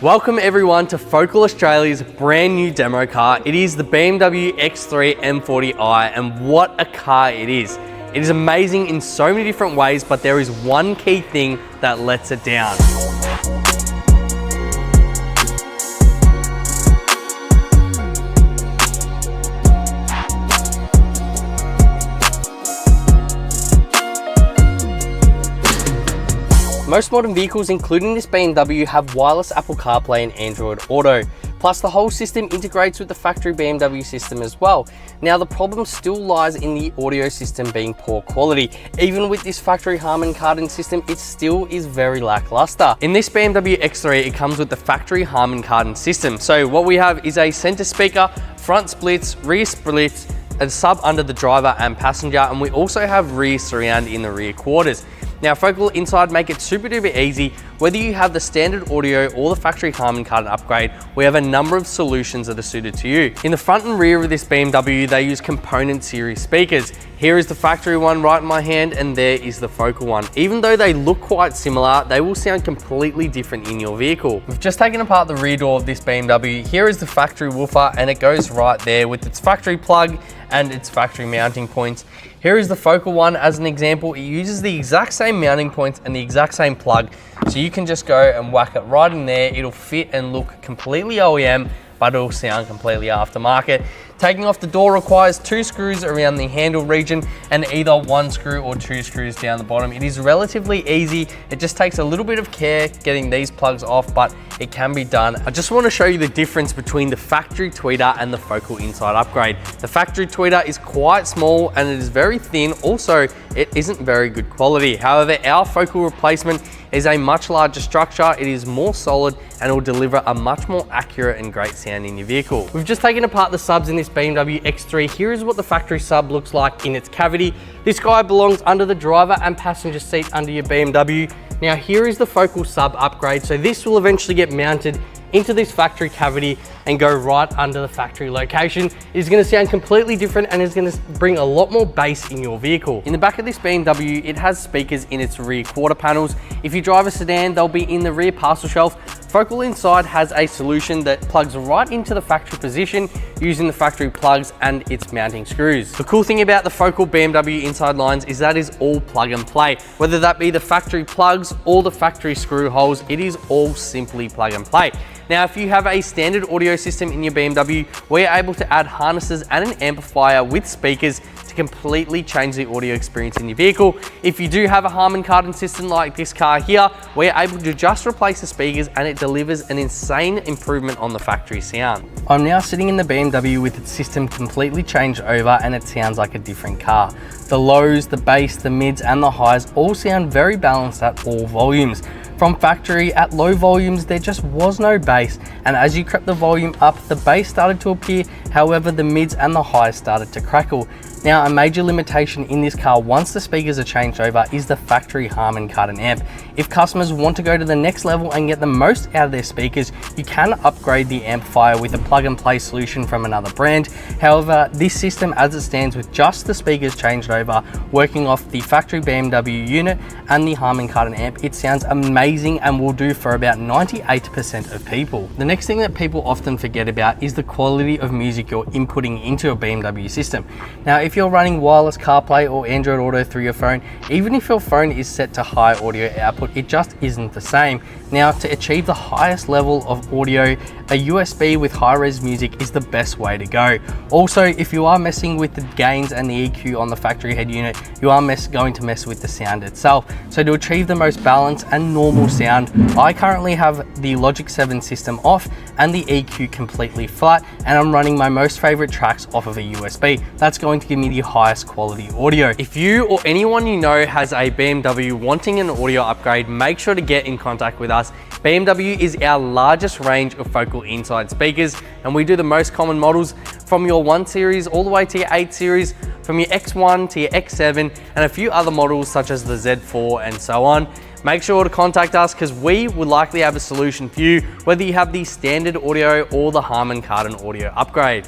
Welcome everyone to Focal Australia's brand new demo car. It is the BMW X3 M40i, and what a car it is. It is amazing in so many different ways, but there is one key thing that lets it down. Most modern vehicles, including this BMW, have wireless Apple CarPlay and Android Auto. Plus, the whole system integrates with the factory BMW system as well. Now, the problem still lies in the audio system being poor quality. Even with this factory Harman Kardon system, it still is very lackluster. In this BMW X3, it comes with the factory Harman Kardon system. So what we have is a center speaker, front splits, rear splits, a sub under the driver and passenger, and we also have rear surround in the rear quarters. Now, Focal inside make it super duper easy. Whether you have the standard audio or the factory Harman Kardon upgrade, we have a number of solutions that are suited to you. In the front and rear of this BMW, they use component series speakers. Here is the factory one right in my hand, and there is the Focal one. Even though they look quite similar, they will sound completely different in your vehicle. We've just taken apart the rear door of this BMW. Here is the factory woofer, and it goes right there with its factory plug and its factory mounting points. Here is the Focal one as an example. It uses the exact same mounting points and the exact same plug, so you can just go and whack it right in there. It'll fit and look completely OEM, but it'll sound completely aftermarket. Taking off the door requires 2 screws around the handle region and either 1 screw or 2 screws down the bottom. It is relatively easy. It just takes a little bit of care getting these plugs off, but it can be done. I just want to show you the difference between the factory tweeter and the Focal inside upgrade. The factory tweeter is quite small and it is very thin. Also, it isn't very good quality. However, our Focal replacement is a much larger structure. It is more solid and it will deliver a much more accurate and great sound in your vehicle. We've just taken apart the subs in this BMW X3. Here is what the factory sub looks like in its cavity. This guy belongs under the driver and passenger seat under your BMW. Now, here is the Focal sub upgrade. So this will eventually get mounted into this factory cavity and go right under the factory location. It is going to sound completely different and is going to bring a lot more bass in your vehicle. In the back of this BMW, it has speakers in its rear quarter panels. If you drive a sedan, they'll be in the rear parcel shelf. Focal inside has a solution that plugs right into the factory position using the factory plugs and its mounting screws. The cool thing about the Focal BMW inside lines is that is all plug and play. Whether that be the factory plugs or the factory screw holes, it is all simply plug and play. Now, if you have a standard audio system in your BMW, we're able to add harnesses and an amplifier with speakers to completely change the audio experience in your vehicle. If you do have a Harman Kardon system like this car here, we're able to just replace the speakers and it delivers an insane improvement on the factory sound. I'm now sitting in the BMW with its system completely changed over and it sounds like a different car. The lows, the bass, the mids and the highs all sound very balanced at all volumes. From factory, at low volumes, there just was no bass, and as you crept the volume up, the bass started to appear. However, the mids and the highs started to crackle. Now, a major limitation in this car once the speakers are changed over is the factory Harman Kardon amp. If customers want to go to the next level and get the most out of their speakers, you can upgrade the amplifier with a plug and play solution from another brand. However, this system as it stands with just the speakers changed over, working off the factory BMW unit and the Harman Kardon amp, it sounds amazing and will do for about 98% of people. The next thing that people often forget about is the quality of music you're inputting into a BMW system. Now, if you're running wireless CarPlay or Android Auto through your phone, even if your phone is set to high audio output, it just isn't the same. Now, to achieve the highest level of audio, a USB with high-res music is the best way to go. Also, if you are messing with the gains and the EQ on the factory head unit, you are going to mess with the sound itself. So to achieve the most balanced and normal sound, I currently have the Logic 7 system off and the EQ completely flat, and I'm running my most favorite tracks off of a USB. That's going to give me the highest quality audio. If you or anyone you know has a BMW wanting an audio upgrade, make sure to get in contact with us. BMW is our largest range of Focal inside speakers, and we do the most common models from your 1 series all the way to your 8 series, from your X1 to your X7, and a few other models such as the Z4 and so on. Make sure to contact us because we would likely have a solution for you, whether you have the standard audio or the Harman Kardon audio upgrade.